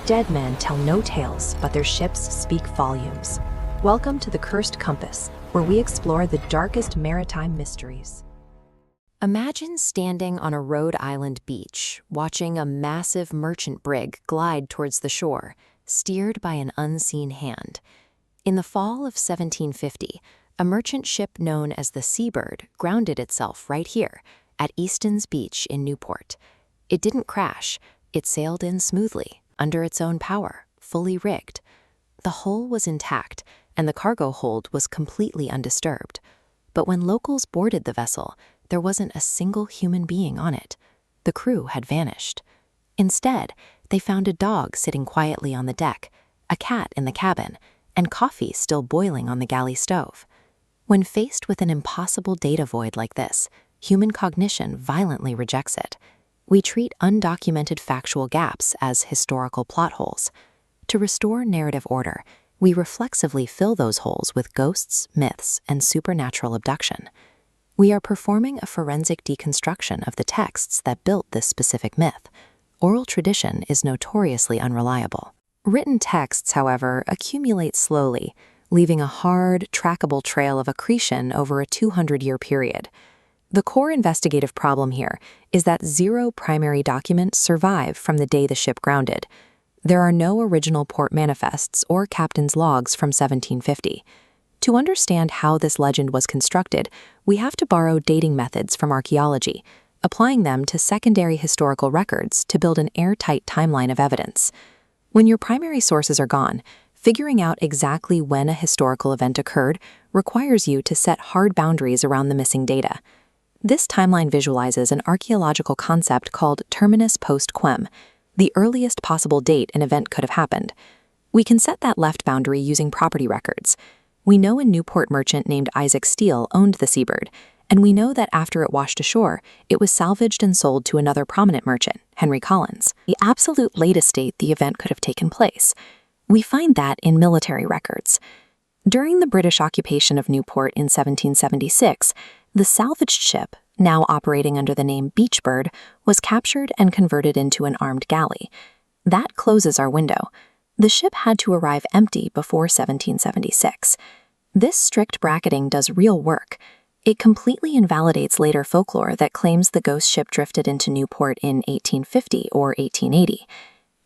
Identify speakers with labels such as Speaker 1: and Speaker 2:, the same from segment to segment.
Speaker 1: Dead men tell no tales, but their ships speak volumes. Welcome to the Cursed Compass, where we explore the darkest maritime mysteries.
Speaker 2: Imagine standing on a Rhode Island beach, watching a massive merchant brig glide towards the shore, steered by an unseen hand. In the fall of 1750, a merchant ship known as the Seabird grounded itself right here, at Easton's Beach in Newport. It didn't crash, it sailed in smoothly, under its own power, fully rigged. The hull was intact, and the cargo hold was completely undisturbed. But when locals boarded the vessel, there wasn't a single human being on it. The crew had vanished. Instead, they found a dog sitting quietly on the deck, a cat in the cabin, and coffee still boiling on the galley stove. When faced with an impossible data void like this, human cognition violently rejects it. We treat undocumented factual gaps as historical plot holes. To restore narrative order, we reflexively fill those holes with ghosts, myths, and supernatural abduction. We are performing a forensic deconstruction of the texts that built this specific myth. Oral tradition is notoriously unreliable. Written texts, however, accumulate slowly, leaving a hard, trackable trail of accretion over a 200-year period. The core investigative problem here is that 0 primary documents survive from the day the ship grounded. There are no original port manifests or captain's logs from 1750. To understand how this legend was constructed, we have to borrow dating methods from archaeology, applying them to secondary historical records to build an airtight timeline of evidence. When your primary sources are gone, figuring out exactly when a historical event occurred requires you to set hard boundaries around the missing data. This timeline visualizes an archaeological concept called terminus post quem, the earliest possible date an event could have happened. We can set that left boundary using property records. We know a Newport merchant named Isaac Steele owned the Seabird, and we know that after it washed ashore, it was salvaged and sold to another prominent merchant, Henry Collins, the absolute latest date the event could have taken place. We find that in military records. During the British occupation of Newport in 1776, the salvaged ship, now operating under the name Beachbird, was captured and converted into an armed galley. That closes our window. The ship had to arrive empty before 1776. This strict bracketing does real work. It completely invalidates later folklore that claims the ghost ship drifted into Newport in 1850 or 1880.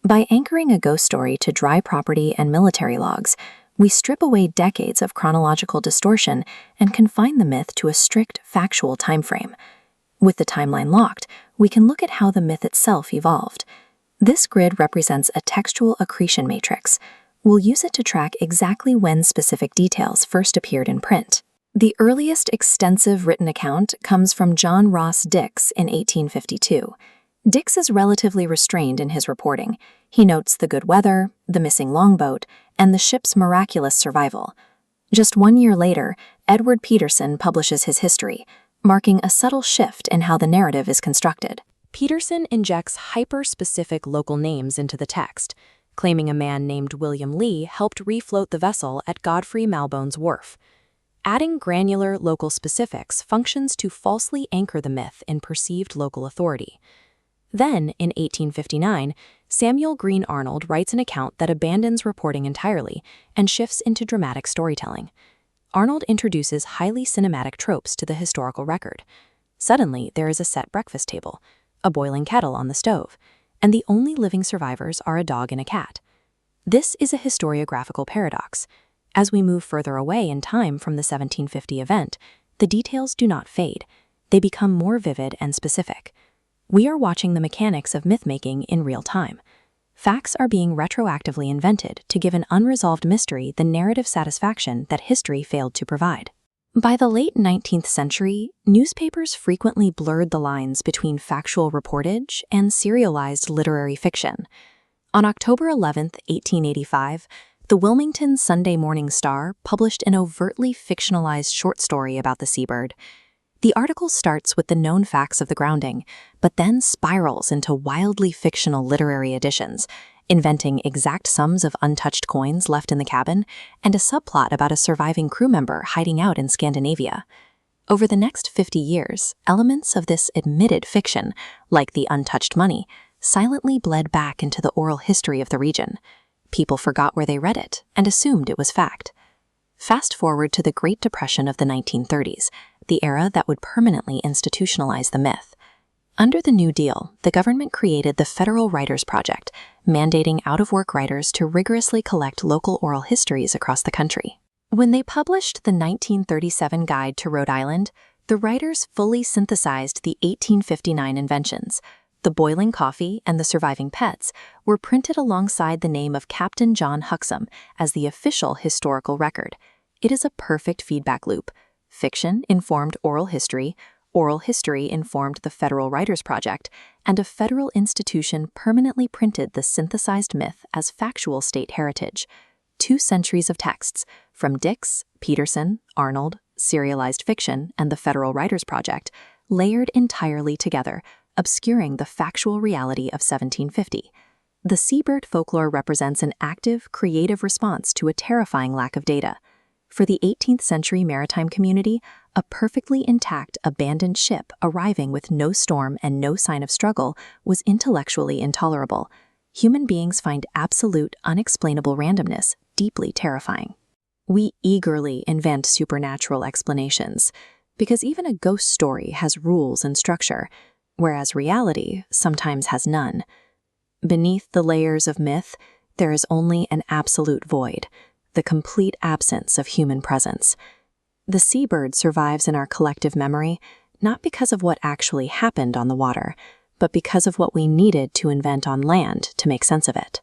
Speaker 2: By anchoring a ghost story to dry property and military logs, we strip away decades of chronological distortion and confine the myth to a strict, factual timeframe. With the timeline locked, we can look at how the myth itself evolved. This grid represents a textual accretion matrix. We'll use it to track exactly when specific details first appeared in print. The earliest extensive written account comes from John Ross Dix in 1852. Dix is relatively restrained in his reporting. He notes the good weather, the missing longboat, and the ship's miraculous survival. Just 1 year later, Edward Peterson publishes his history, marking a subtle shift in how the narrative is constructed. Peterson injects hyper-specific local names into the text, claiming a man named William Lee helped refloat the vessel at Godfrey Malbone's wharf. Adding granular local specifics functions to falsely anchor the myth in perceived local authority. Then, in 1859, Samuel Green Arnold writes an account that abandons reporting entirely and shifts into dramatic storytelling. Arnold introduces highly cinematic tropes to the historical record. Suddenly, there is a set breakfast table, a boiling kettle on the stove, and the only living survivors are a dog and a cat. This is a historiographical paradox. As we move further away in time from the 1750 event, the details do not fade. They become more vivid and specific. We are watching the mechanics of myth-making in real time. Facts are being retroactively invented to give an unresolved mystery the narrative satisfaction that history failed to provide. By the late 19th century, newspapers frequently blurred the lines between factual reportage and serialized literary fiction. On October 11, 1885, the Wilmington Sunday Morning Star published an overtly fictionalized short story about the Seabird. The article starts with the known facts of the grounding, but then spirals into wildly fictional literary additions, inventing exact sums of untouched coins left in the cabin and a subplot about a surviving crew member hiding out in Scandinavia. Over the next 50 years, elements of this admitted fiction, like the untouched money,
Speaker 1: silently bled back into the oral history of the region. People forgot where they read it and assumed it was fact. Fast forward to the Great Depression of the 1930s, the era that would permanently institutionalize the myth. Under the New Deal, the government created the Federal Writers Project, mandating out-of-work writers to rigorously collect local oral histories across the country. When they published the 1937 Guide to Rhode Island, the writers fully synthesized the 1859 inventions. The boiling coffee and the surviving pets were printed alongside the name of Captain John Huxham as the official historical record. It is a perfect feedback loop. Fiction informed oral history informed the Federal Writers Project, and a federal institution permanently printed the synthesized myth as factual state heritage. 2 centuries of texts, from Dix, Peterson, Arnold, serialized fiction, and the Federal Writers Project, layered entirely together, obscuring the factual reality of 1750. The seabird folklore represents an active, creative response to a terrifying lack of data. For the 18th century maritime community, a perfectly intact, abandoned ship arriving with no storm and no sign of struggle was intellectually intolerable. Human beings find absolute, unexplainable randomness deeply terrifying. We eagerly invent supernatural explanations, because even a ghost story has rules and structure, whereas reality sometimes has none. Beneath the layers of myth, there is only an absolute void, the complete absence of human presence. The seabird survives in our collective memory, not because of what actually happened on the water, but because of what we needed to invent on land to make sense of it.